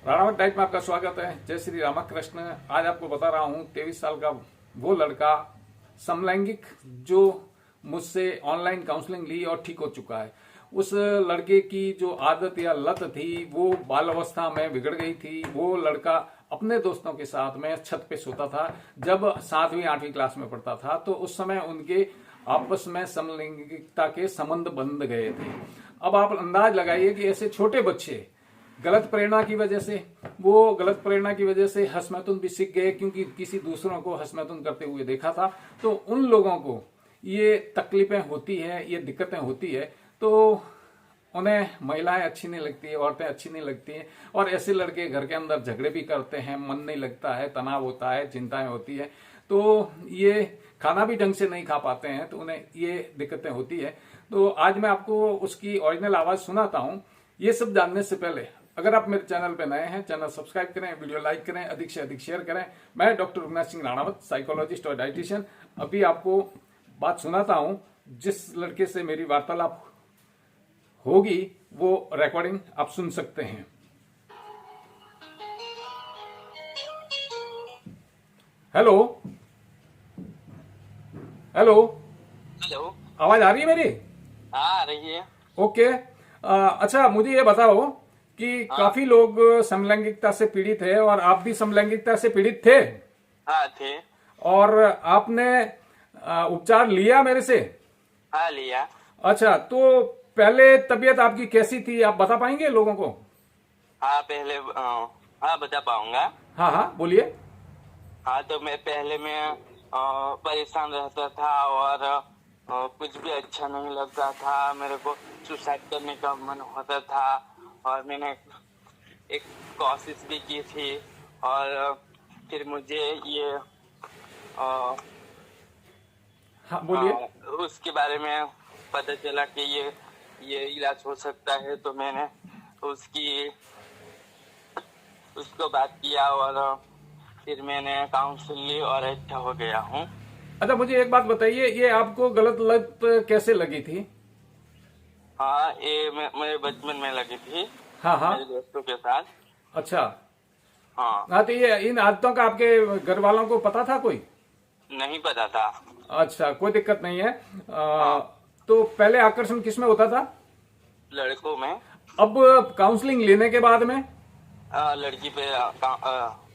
Ranawat diet में आपका स्वागत है। जय श्री रामकृष्ण। आज आपको बता रहा हूँ 23 साल का वो लड़का समलैंगिक जो मुझसे ऑनलाइन काउंसलिंग ली और ठीक हो चुका है। उस लड़के की जो आदत या लत थी वो बाल अवस्था में बिगड़ गई थी। वो लड़का अपने दोस्तों के साथ में छत पे सोता था। जब 7वीं 8वीं क्लास में पढ़ता था तो उस समय उनके आपस में समलैंगिकता के संबंध बंध गए थे। अब आप अंदाज लगाइए कि ऐसे छोटे बच्चे गलत प्रेरणा की वजह से हसमैथुन भी सीख गए, क्योंकि किसी दूसरों को हसमैथुन करते हुए देखा था। तो उन लोगों को ये तकलीफें होती है, ये दिक्कतें होती है, तो उन्हें महिलाएं अच्छी नहीं लगती है, औरतें अच्छी नहीं लगती हैं। और ऐसे लड़के घर के अंदर झगड़े भी करते हैं, मन नहीं लगता है, तनाव होता है, चिंताएं होती है, तो ये खाना भी ढंग से नहीं खा पाते हैं, तो उन्हें ये दिक्कतें होती है। तो आज मैं आपको उसकी ओरिजिनल आवाज सुनाता हूं। ये सब जानने से पहले अगर आप मेरे चैनल पे नए हैं, चैनल सब्सक्राइब करें, वीडियो लाइक करें, अधिक से अधिक शेयर करें। मैं डॉक्टर रघुनाथ सिंह राणावत, साइकोलॉजिस्ट और डाइटिशियन, अभी आपको बात सुनाता हूं। जिस लड़के से मेरी वार्तालाप होगी वो रिकॉर्डिंग आप सुन सकते हैं। Hello hello hello. आवाज आ रही है मेरी? हाँ, आ रही है। ओके। अच्छा, मुझे ये बताओ कि काफी लोग समलैंगिकता से पीड़ित है और आप भी समलैंगिकता से पीड़ित थे। हाँ, थे। और आपने उपचार लिया मेरे से? हाँ, लिया। अच्छा, तो पहले तबीयत आपकी कैसी थी, आप बता पाएंगे लोगों को? हाँ, पहले हाँ बता पाऊंगा। हाँ हाँ, बोलिए। हाँ, तो मैं परेशान रहता था और कुछ भी अच्छा नहीं लगता था। मेरे को सुसाइड करने का मन होता था और मैंने एक कोशिश भी की थी। और फिर मुझे ये हाँ, बोलिए। उसके बारे में पता चला कि ये इलाज हो सकता है, तो मैंने उसको बात किया और फिर मैंने काउंसिल ली और अच्छा हो गया हूँ। अच्छा, मुझे एक बात बताइए, ये आपको गलत लत कैसे लगी थी? हाँ, ये मेरे बचपन में लगी थी। हाँ हाँ। मेरे दोस्तों के साथ। अच्छा। हाँ। हाँ, तो ये इन आदतों का आपके घर वालों को पता था कोई? नहीं पता था। अच्छा, कोई दिक्कत नहीं है। तो पहले आकर्षण किस में होता था? लड़कों में। अब काउंसलिंग लेने के बाद में लड़की पे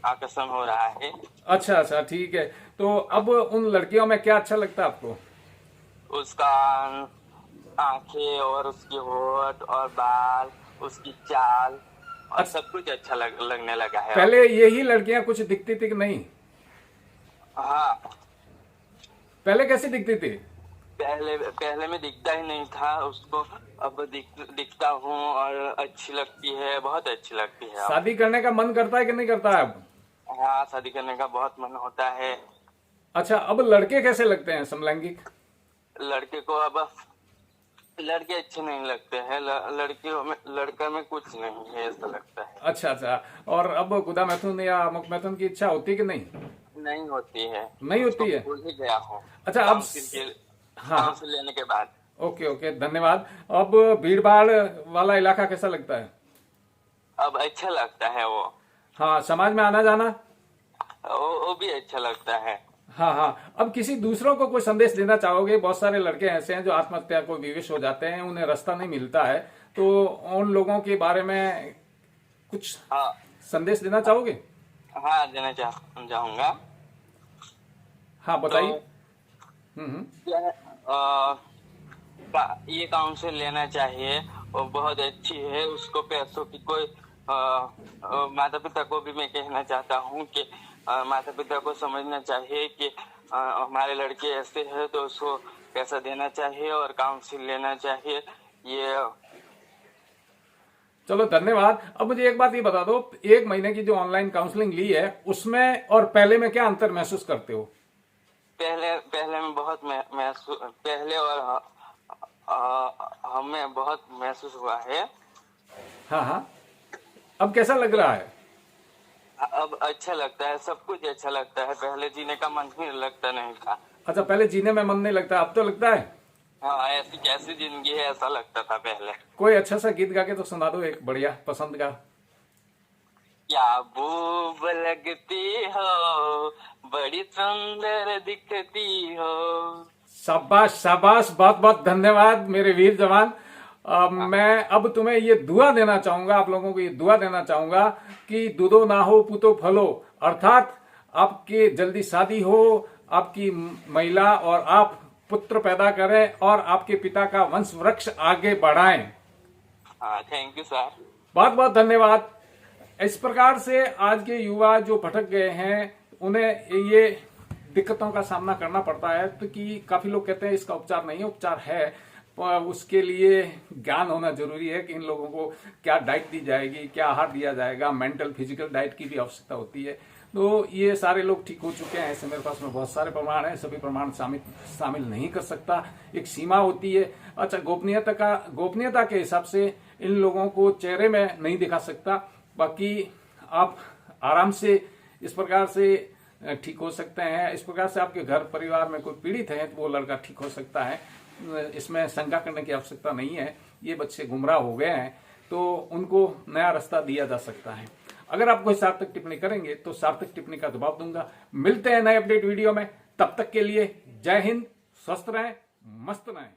आकर्षण हो रहा है। अच्छा अच्छा, ठीक है। तो अब उन लड़कियों में क्या अच्छा लगता है आपको? उसका आंखें और उसकी होठ और बाल, उसकी चाल और सब कुछ अच्छा लगने लगा है। पहले यही लड़कियां कुछ दिखती थी कि नहीं? हाँ, पहले कैसी दिखती थी? पहले में दिखता ही नहीं था उसको। अब दिखता हूँ और अच्छी लगती है, बहुत अच्छी लगती है। शादी करने का मन करता है कि नहीं करता है अब? हाँ, शादी करने का बहुत मन होता है। अच्छा, अब लड़के कैसे लगते हैं समलैंगिक? लड़के को अब लड़के अच्छे नहीं लगते हैं। लड़का में कुछ नहीं है ऐसा लगता है। अच्छा अच्छा। और अब गुदा मैथुन या मुख मैथुन की इच्छा होती है कि नहीं? नहीं होती है। नहीं होती है? भूल ही गया हूँ। अच्छा, अब हाँ, काउंसिल लेने के बाद। ओके ओके, धन्यवाद। अब भीड़ भाड़ वाला इलाका कैसा लगता है? अब अच्छा लगता है वो। हाँ, समाज में आना जाना? वो भी अच्छा लगता है। हाँ हाँ। अब किसी दूसरों को कोई संदेश देना चाहोगे? बहुत सारे लड़के ऐसे हैं जो आत्महत्या को विवश हो जाते हैं, उन्हें रास्ता नहीं मिलता है, तो उन लोगों के बारे में कुछ हाँ संदेश देना चाहोगे? हाँ, देना चाहूंगा। हाँ, बताइए। तो ये काउंसिल लेना चाहिए और बहुत अच्छी है। उसको पैसों की कोई माता पिता को भी मैं कहना चाहता हूँ कि माता पिता को समझना चाहिए कि हमारे लड़के ऐसे हैं तो उसको पैसा देना चाहिए और काउंसिल लेना चाहिए। ये चलो, धन्यवाद। अब मुझे एक बात ये बता दो, 1 महीने की जो ऑनलाइन काउंसलिंग ली है उसमें और पहले में क्या अंतर महसूस करते हो? पहले में बहुत महसूस, पहले और हमें बहुत महसूस हुआ है। हाँ हाँ। अब कैसा लग रहा है? अब अच्छा लगता है, सब कुछ अच्छा लगता है। पहले जीने का मन ही लगता नहीं था। अच्छा, पहले जीने में मन नहीं लगता, अब तो लगता है? हाँ, ऐसी कैसी जिंदगी है ऐसा लगता था पहले। कोई अच्छा सा गीत गा के तो सुना दो, एक बढ़िया पसंद का। क्या बूब लगती हो, बड़ी सुंदर दिखती हो। शाबाश शाबाश, बहुत बहुत धन्यवाद मेरे वीर जवान। मैं अब तुम्हें ये दुआ देना चाहूंगा, आप लोगों को ये दुआ देना चाहूंगा कि दूधो ना हो पूतो फलो, अर्थात आपके जल्दी शादी हो, आपकी महिला और आप पुत्र पैदा करें और आपके पिता का वंश वृक्ष आगे बढ़ाएं। हाँ, थैंक यू सर। बहुत बहुत धन्यवाद। इस प्रकार से आज के युवा जो भटक गए हैं उन्हें ये दिक्कतों का सामना करना पड़ता है, तो कि काफी लोग कहते हैं इसका उपचार नहीं है, उपचार है, पर उसके लिए ज्ञान होना जरूरी है कि इन लोगों को क्या डाइट दी जाएगी, क्या आहार दिया जाएगा, मेंटल फिजिकल डाइट की भी आवश्यकता होती है। तो ये सारे लोग ठीक हो चुके हैं, ऐसे मेरे पास में बहुत सारे प्रमाण हैं, सभी प्रमाण शामिल नहीं कर सकता, एक सीमा होती है। अच्छा, गोपनीयता के हिसाब से इन लोगों को चेहरे में नहीं दिखा सकता, बाकी आप आराम से इस प्रकार से ठीक हो सकते हैं। इस प्रकार से आपके घर परिवार में कोई पीड़ित है तो वो लड़का ठीक हो सकता है, इसमें शंका करने की आवश्यकता नहीं है। ये बच्चे गुमराह हो गए हैं तो उनको नया रास्ता दिया जा सकता है। अगर आप कोई सार्थक टिप्पणी करेंगे तो सार्थक टिप्पणी का जवाब दूंगा। मिलते हैं नए अपडेट वीडियो में, तब तक के लिए जय हिंद, स्वस्थ रहें, मस्त रहें।